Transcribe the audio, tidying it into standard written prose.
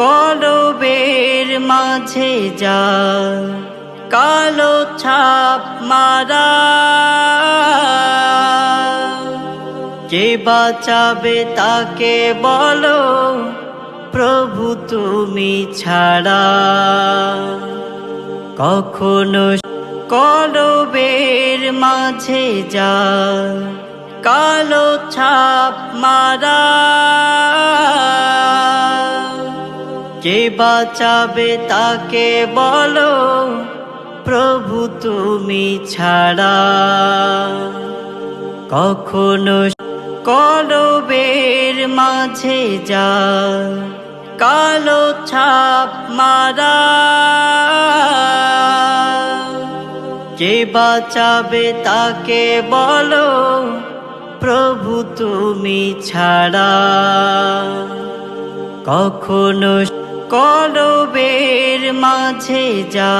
কলবের মাঝে যা কালো ছাপ মারা, কে বাঁচাবে তাকে বলো প্রভু তুমি ছাড়া। কখনো কলবের মাঝে যা কালো ছাপ মারা, কে বাঁচাবে তাকে বলো প্রভু তুমি ছাড়া। কখনো কলবের মাঝে যা কালো ছাপ মারা, কে বাঁচাবে তাকে বলো প্রভু তুমি ছাড়া। কখনো কলবের মাঝে যা